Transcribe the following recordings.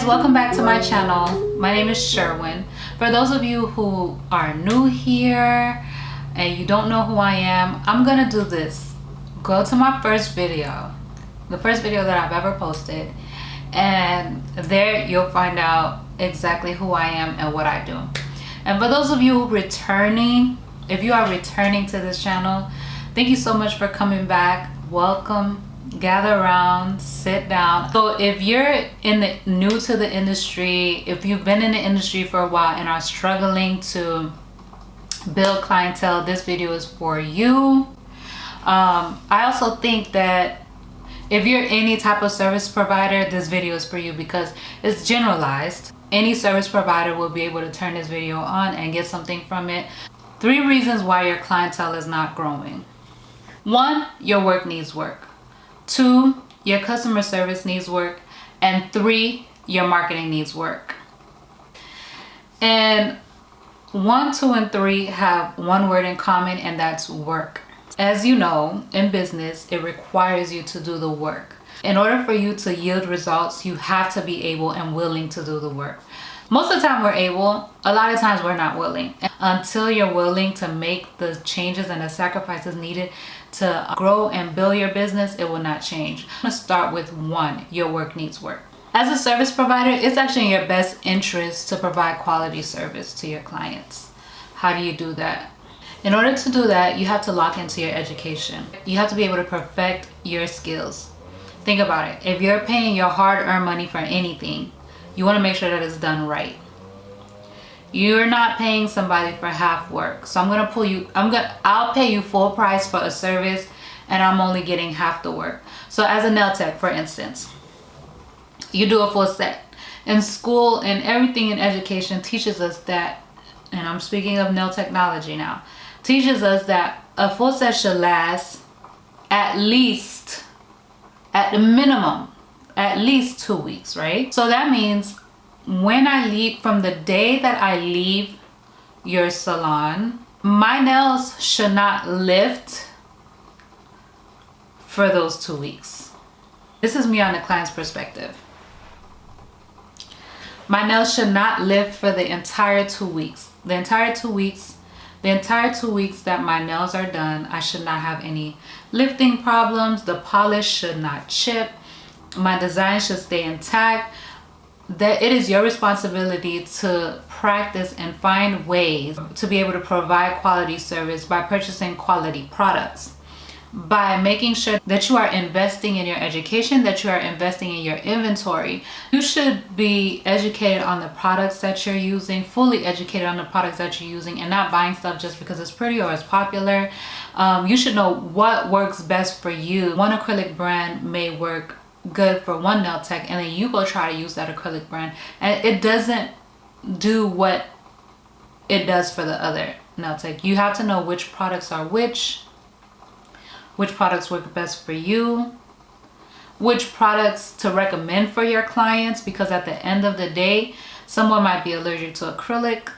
welcome back to my channel. My name is Sherwin. For those of you who are new here and you don't know who I am, I'm gonna do this. Go to my first video, the first video that I've ever posted, and there you'll find out exactly who I am and what I do. And for those of you returning, if you are returning to this channel, thank you so much for coming back. Welcome. Gather around, sit down. So if you're new to the industry, if you've been in the industry for a while and are struggling to build clientele, this video is for you. I also think that if you're any type of service provider, this video is for you because it's generalized. Any service provider will be able to turn this video on and get something from it. 3 reasons why your clientele is not growing. 1, your work needs work. 2, your customer service needs work. And 3, your marketing needs work. And 1, 2, and 3 have one word in common, and that's work. As you know, in business, it requires you to do the work. In order for you to yield results, you have to be able and willing to do the work. Most of the time we're able, a lot of times we're not willing. Until you're willing to make the changes and the sacrifices needed to grow and build your business, it will not change. I'm gonna start with 1, your work needs work. As a service provider, it's actually in your best interest to provide quality service to your clients. How do you do that? In order to do that, you have to lock into your education. You have to be able to perfect your skills. Think about it. If you're paying your hard-earned money for anything, you want to make sure that it's done right. You're not paying somebody for half work. So I'll pay you full price for a service and I'm only getting half the work. So as a nail tech, for instance, you do a full set. In school and everything in education teaches us that, and I'm speaking of nail technology now, teaches us that a full set should last at least, at the minimum, at least 2 weeks, right? So that means when I leave, from the day that I leave your salon, my nails should not lift for those 2 weeks. This is me on the client's perspective. My nails should not lift for the entire 2 weeks. The entire 2 weeks that my nails are done, I should not have any lifting problems. The polish should not chip. My design should stay intact. That it is your responsibility to practice and find ways to be able to provide quality service by purchasing quality products, by making sure that you are investing in your education, that you are investing in your inventory. You should be educated on the products that you're using, fully educated on the products that you're using, and not buying stuff just because it's pretty or it's popular. You should know what works best for you. One acrylic brand may work good for one nail tech, and then you go try to use that acrylic brand and it doesn't do what it does for the other nail tech. You have to know which products are which products work best for you, which products to recommend for your clients, because at the end of the day, someone might be allergic to acrylic,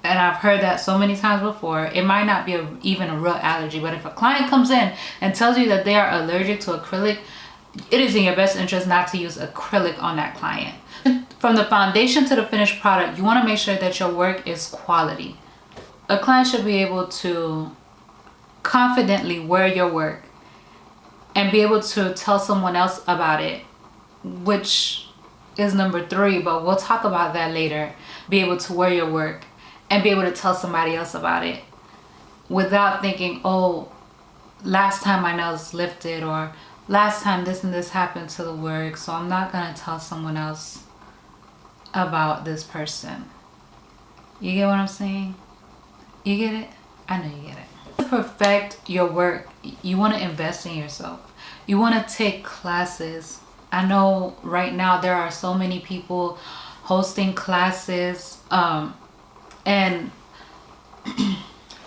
and I've heard that so many times before. It might not be even a real allergy, but if a client comes in and tells you that they are allergic to acrylic, it is in your best interest not to use acrylic on that client. From the foundation to the finished product, you want to make sure that your work is quality. A client should be able to confidently wear your work and be able to tell someone else about it, which is number 3, but we'll talk about that later. Be able to wear your work and be able to tell somebody else about it without thinking, oh, last time my nails lifted, or last time this and this happened to the work, so I'm not gonna tell someone else about this person. You get what I'm saying? You get it? I know you get it. To perfect your work, you want to invest in yourself. You want to take classes. I know right now there are so many people hosting classes, and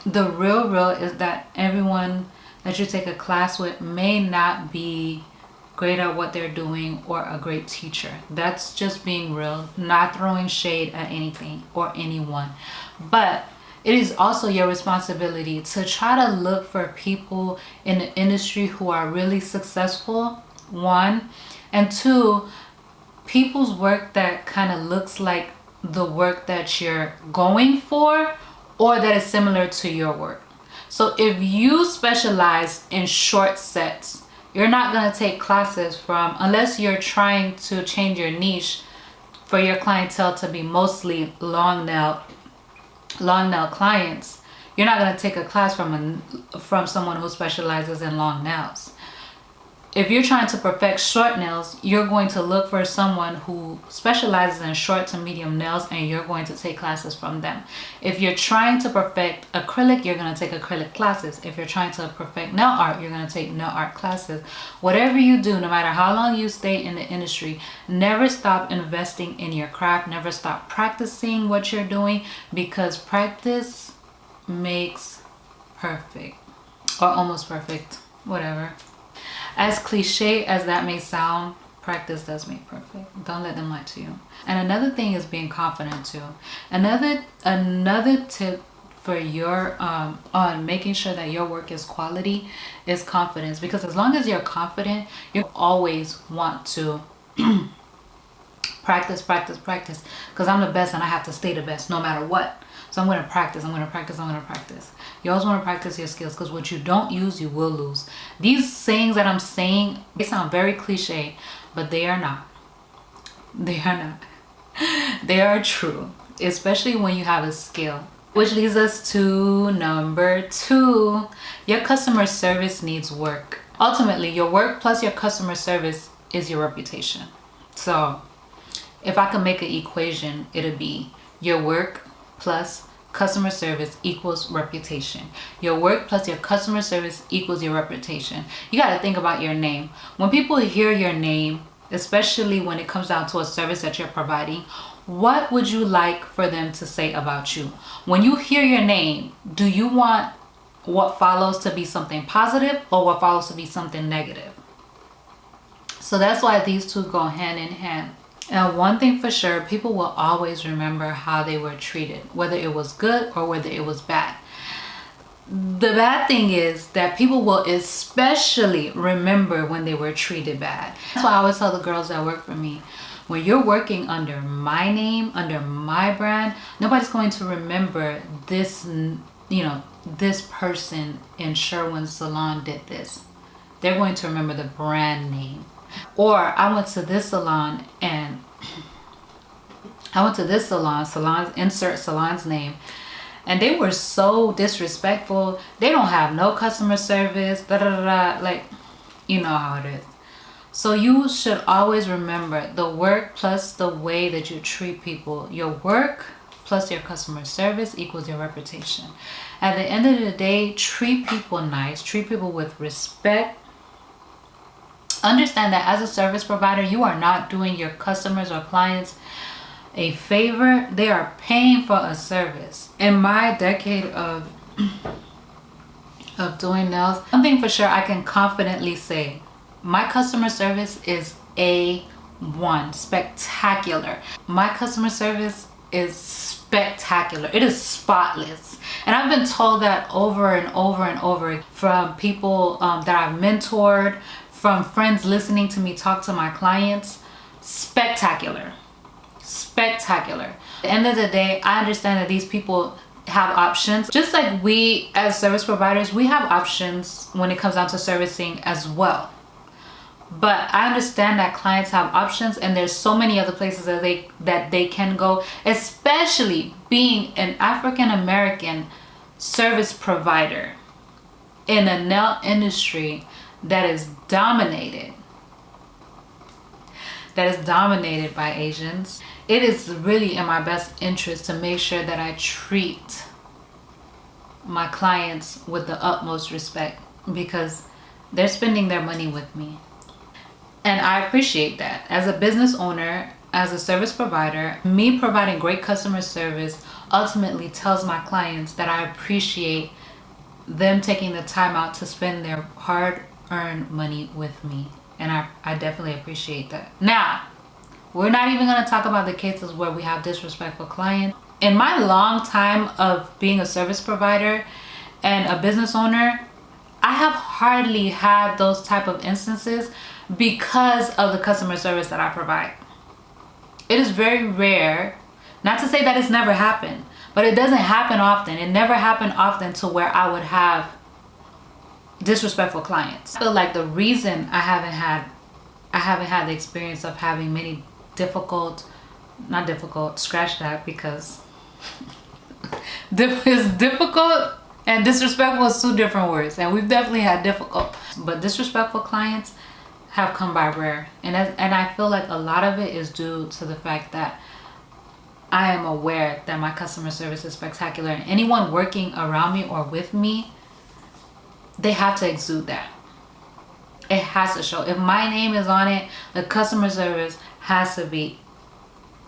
the real is that everyone that you take a class with may not be great at what they're doing or a great teacher. That's just being real, not throwing shade at anything or anyone. But it is also your responsibility to try to look for people in the industry who are really successful, 1, and 2, people's work that kind of looks like the work that you're going for, or that is similar to your work. So if you specialize in short sets, you're not going to take classes from, unless you're trying to change your niche for your clientele to be mostly long nail clients. You're not going to take a class from someone who specializes in long nails. If you're trying to perfect short nails, you're going to look for someone who specializes in short to medium nails, and you're going to take classes from them. If you're trying to perfect acrylic, you're going to take acrylic classes. If you're trying to perfect nail art, you're going to take nail art classes. Whatever you do, no matter how long you stay in the industry, never stop investing in your craft. Never stop practicing what you're doing, because practice makes perfect, or almost perfect, whatever. As cliche as that may sound, practice does make perfect. Don't let them lie to you. And another thing is being confident too. Another tip for your on making sure that your work is quality is confidence. Because as long as you're confident, you always want to practice. Because I'm the best and I have to stay the best no matter what. So I'm going to practice. You always want to practice your skills, because what you don't use, you will lose. These sayings that I'm saying, they sound very cliche, but they are not. They are true, especially when you have a skill. Which leads us to number 2. Your customer service needs work. Ultimately, your work plus your customer service is your reputation. So if I can make an equation, it'll be your work plus customer service equals reputation. Your work plus your customer service equals your reputation. You got to think about your name. When people hear your name, especially when it comes down to a service that you're providing, what would you like for them to say about you? When you hear your name, do you want what follows to be something positive, or what follows to be something negative? So that's why these two go hand in hand. And one thing for sure, people will always remember how they were treated, whether it was good or whether it was bad. The bad thing is that people will especially remember when they were treated bad. That's why I always tell the girls that work for me, when you're working under my name, under my brand, nobody's going to remember this, this person in Sherwin's salon did this. They're going to remember the brand name. Or I went to this salon, insert salon's name, and they were so disrespectful. They don't have no customer service, like, you know how it is. So you should always remember the work plus the way that you treat people. Your work plus your customer service equals your reputation. At the end of the day, treat people nice, treat people with respect. Understand that as a service provider, you are not doing your customers or clients a favor. They are paying for a service. In my decade of doing nails, one thing for sure I can confidently say, my customer service is A1, spectacular. My customer service is spectacular. It is spotless. And I've been told that over and over from people that I've mentored, from friends listening to me talk to my clients. Spectacular. At the end of the day, I understand that these people have options. Just like we as service providers, we have options when it comes down to servicing as well. But I understand that clients have options, and there's so many other places that they can go, especially being an African American service provider in a nail industry that is dominated by Asians. It is really in my best interest to make sure that I treat my clients with the utmost respect, because they're spending their money with me. And I appreciate that. As a business owner, as a service provider, me providing great customer service ultimately tells my clients that I appreciate them taking the time out to spend their hard-earned money with me. And I definitely appreciate that. Now, we're not even going to talk about the cases where we have disrespectful clients. In my long time of being a service provider and a business owner, I have hardly had those type of instances because of the customer service that I provide. It is very rare, not to say that it's never happened, but it doesn't happen often. It never happened often to where I would have disrespectful clients. I feel like the reason I haven't had the experience of having many not difficult, scratch that, because it's difficult and disrespectful is two different words, and we've definitely had difficult, but disrespectful clients have come by rare, and I feel like a lot of it is due to the fact that I am aware that my customer service is spectacular, and anyone working around me or with me, they have to exude that. It has to show. If my name is on it, the customer service has to be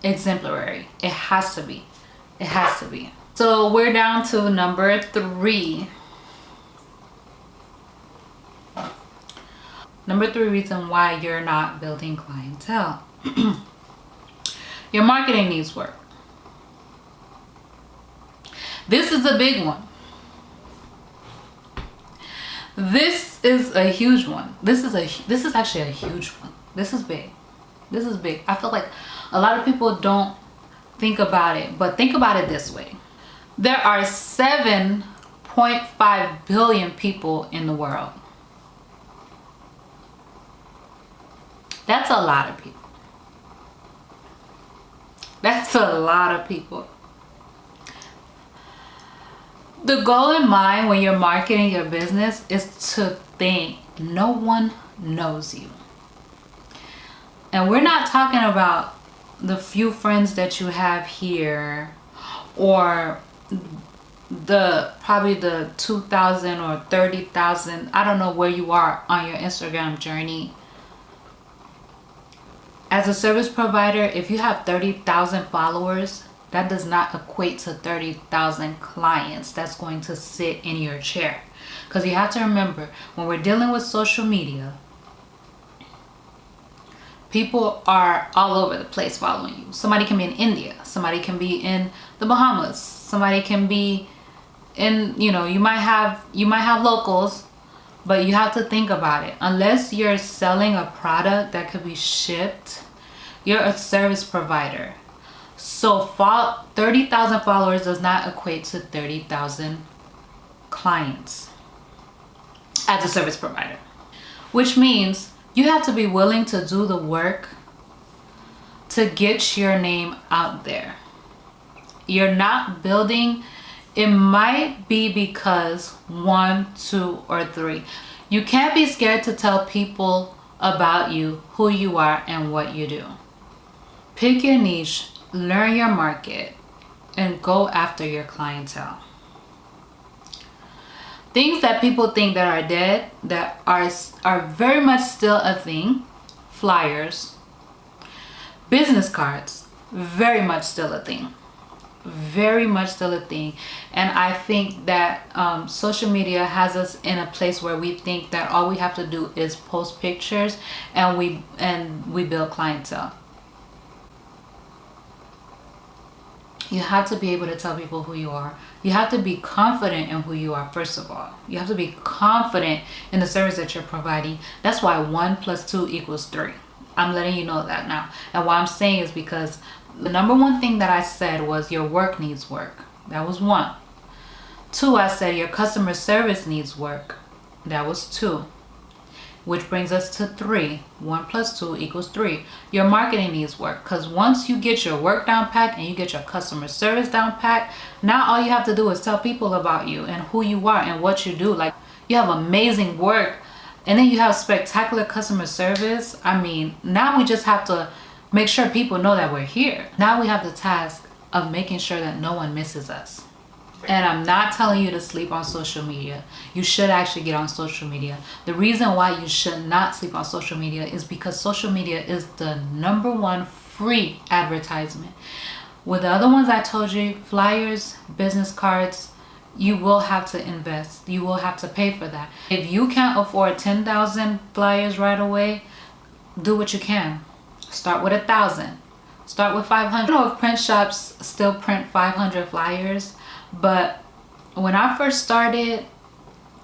exemplary. It has to be. It has to be. So we're down to number 3. Number 3 reason why you're not building clientele. Your marketing needs work. This is a big one. This is a huge one. This is actually a huge one. This is big. This is big. I feel like a lot of people don't think about it, but think about it this way. There are 7.5 billion people in the world. That's a lot of people. That's a lot of people. The goal in mind when you're marketing your business is to think no one knows you. And we're not talking about the few friends that you have here, or probably the 2,000 or 30,000. I don't know where you are on your Instagram journey. As a service provider, if you have 30,000 followers, that does not equate to 30,000 clients that's going to sit in your chair. Because you have to remember, when we're dealing with social media, people are all over the place following you. Somebody can be in India, somebody can be in the Bahamas, somebody can be in, you might have locals, but you have to think about it. Unless you're selling a product that could be shipped, you're a service provider. So 30,000 followers does not equate to 30,000 clients as a service provider, which means you have to be willing to do the work to get your name out there. You're not building, it might be because 1, 2, or 3. You can't be scared to tell people about you, who you are, and what you do. Pick your niche, learn your market, and go after your clientele. Things that people think that are dead, that are very much still a thing. Flyers, business cards, very much still a thing. Very much still a thing. And I think that social media has us in a place where we think that all we have to do is post pictures and we build clientele. You have to be able to tell people who you are. You have to be confident in who you are, first of all. You have to be confident in the service that you're providing. That's why 1 + 2 = 3. I'm letting you know that now. And what I'm saying is because the number 1 thing that I said was your work needs work. That was 1. 2, I said your customer service needs work. That was 2. Which brings us to 3. 1 + 2 = 3. Your marketing needs work, because once you get your work down pat and you get your customer service down pat, now all you have to do is tell people about you and who you are and what you do. Like, you have amazing work and then you have spectacular customer service. I mean, now we just have to make sure people know that we're here. Now we have the task of making sure that no one misses us. And I'm not telling you to sleep on social media. You should actually get on social media. The reason why you should not sleep on social media is because social media is the number 1 free advertisement. With the other ones I told you, flyers, business cards, you will have to invest. You will have to pay for that. If you can't afford 10,000 flyers right away, do what you can. Start with 1,000. Start with 500. I don't know if print shops still print 500 flyers. But when I first started,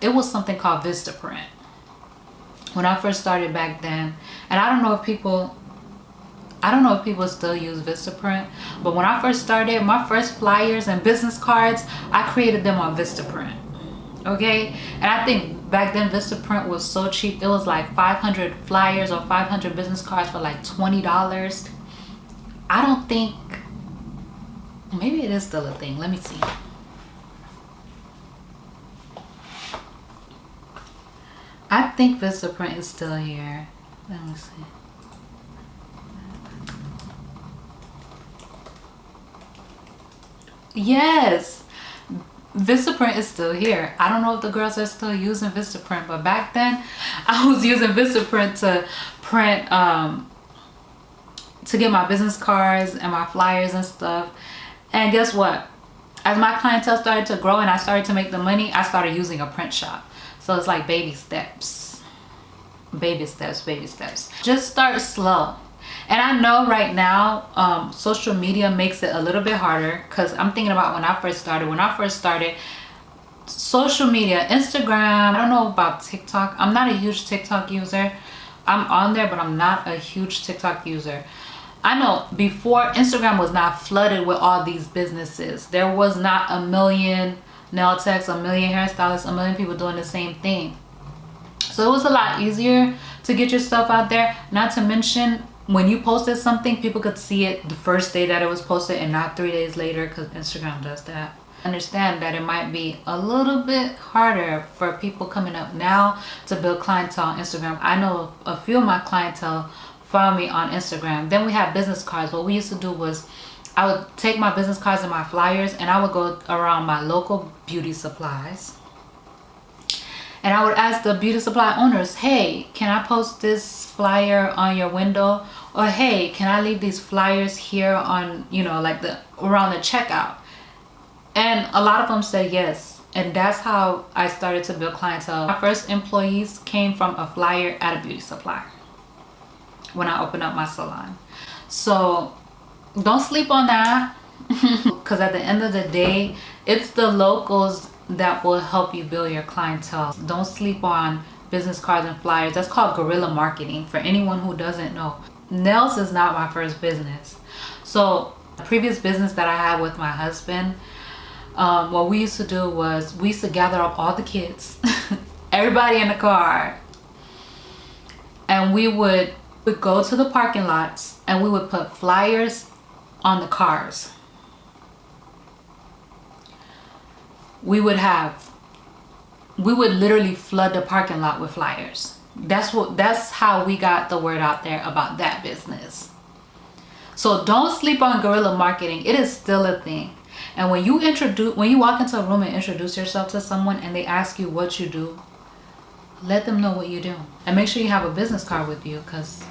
it was something called Vistaprint. When I first started back then, and I don't know if people I don't know if people still use Vistaprint, but when I first started, my first flyers and business cards, I created them on Vistaprint. Okay, and I think back then Vistaprint was so cheap. It was like 500 flyers or 500 business cards for like $20. I don't think, maybe it is still a thing. Let me see. I think Vistaprint is still here. Let me see. Yes, Vistaprint is still here. I don't know if the girls are still using Vistaprint, but back then I was using Vistaprint to print to get my business cards and my flyers and stuff. And guess what? As my clientele started to grow and I started to make the money, I started using a print shop. So it's like baby steps. Baby steps, baby steps. Just start slow. And I know right now, social media makes it a little bit harder, because I'm thinking about when I first started, social media, Instagram, I don't know about TikTok. I'm not a huge TikTok user. I'm on there, but I'm not a huge TikTok user. I know before, Instagram was not flooded with all these businesses. There was not a million nail techs, a million hairstylists, a million people doing the same thing. So it was a lot easier to get your stuff out there. Not to mention, when you posted something, people could see it the first day that it was posted and not 3 days later, because Instagram does that. Understand that it might be a little bit harder for people coming up now to build clientele on Instagram. I know a few of my clientele follow me on Instagram. Then we have business cards. What we used to do was, I would take my business cards and my flyers and I would go around my local beauty supplies. And I would ask the beauty supply owners, hey, can I post this flyer on your window? Or hey, can I leave these flyers here on, you know, like around the checkout? And a lot of them said yes. And that's how I started to build clientele. My first employees came from a flyer at a beauty supply when I opened up my salon. So don't sleep on that, because at the end of the day, it's the locals that will help you build your clientele. Don't sleep on business cards and flyers. That's called guerrilla marketing, for anyone who doesn't know. Nails is not my first business. So the previous business that I had with my husband, what we used to do was, we used to gather up all the kids, everybody in the car, and we would go to the parking lots and we would put flyers on the cars. We would literally flood the parking lot with flyers. That's how we got the word out there about that business. So don't sleep on guerrilla marketing. It is still a thing. And when you walk into a room and introduce yourself to someone and they ask you what you do, let them know what you do. And make sure you have a business card with you, because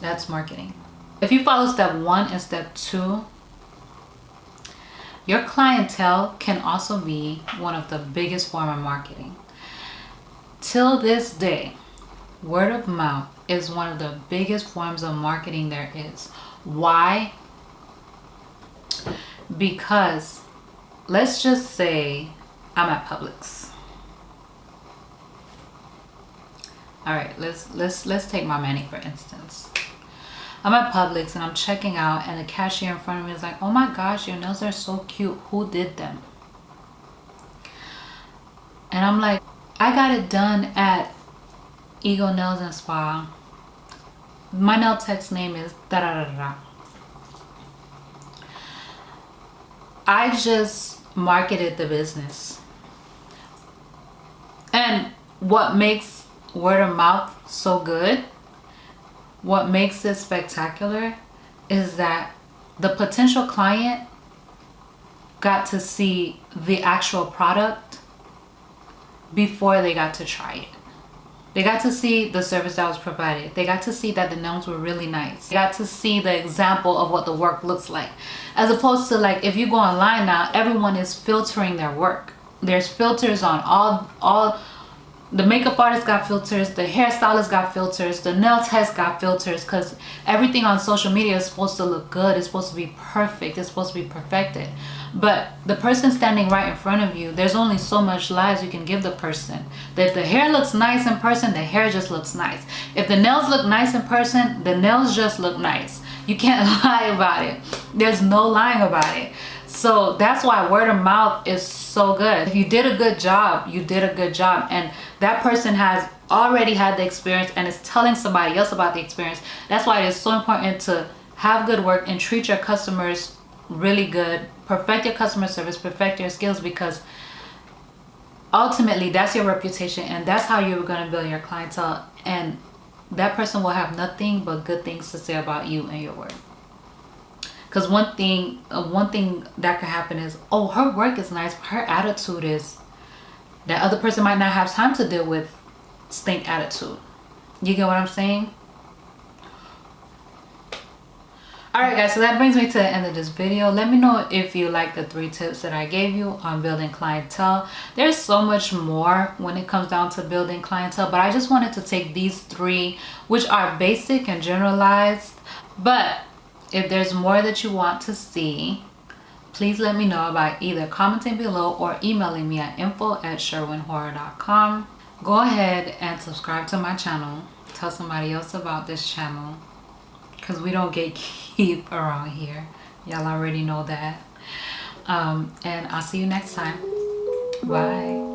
that's marketing. If you follow step 1 and step 2, your clientele can also be one of the biggest form of marketing. Till this day, word of mouth is one of the biggest forms of marketing there is. Why? Because let's just say I'm at Publix. All right, let's take my mani for instance. I'm at Publix and I'm checking out, and the cashier in front of me is like, oh my gosh, your nails are so cute. Who did them? And I'm like, I got it done at Ego Nails and Spa. My nail tech's name is da da da da. I just marketed the business. And what makes word of mouth so good, what makes it spectacular, is that the potential client got to see the actual product before they got to try it. They got to see the service that was provided. They got to see that the nails were really nice. They got to see the example of what the work looks like. As opposed to, like, if you go online now, everyone is filtering their work. There's filters on all The makeup artist got filters, the hairstylist got filters, the nail test got filters, because everything on social media is supposed to look good. It's supposed to be perfect. It's supposed to be perfected. But the person standing right in front of you, there's only so much lies you can give the person. That if the hair looks nice in person, the hair just looks nice. If the nails look nice in person, the nails just look nice. You can't lie about it. There's no lying about it. So that's why word of mouth is so good. If you did a good job, you did a good job. And that person has already had the experience and is telling somebody else about the experience. That's why it is so important to have good work and treat your customers really good. Perfect your customer service, perfect your skills, because ultimately that's your reputation and that's how you're going to build your clientele. And that person will have nothing but good things to say about you and your work. Because one thing that could happen is, oh, her work is nice, but her attitude is, that other person might not have time to deal with stink attitude. You get what I'm saying? Alright guys, so that brings me to the end of this video. Let me know if you like the 3 tips that I gave you on building clientele. There's so much more when it comes down to building clientele, but I just wanted to take these 3, which are basic and generalized. But if there's more that you want to see, please let me know by either commenting below or emailing me at info@sherwinhorror.com. Go ahead and subscribe to my channel. Tell somebody else about this channel, because we don't gatekeep around here. Y'all already know that. And I'll see you next time. Bye.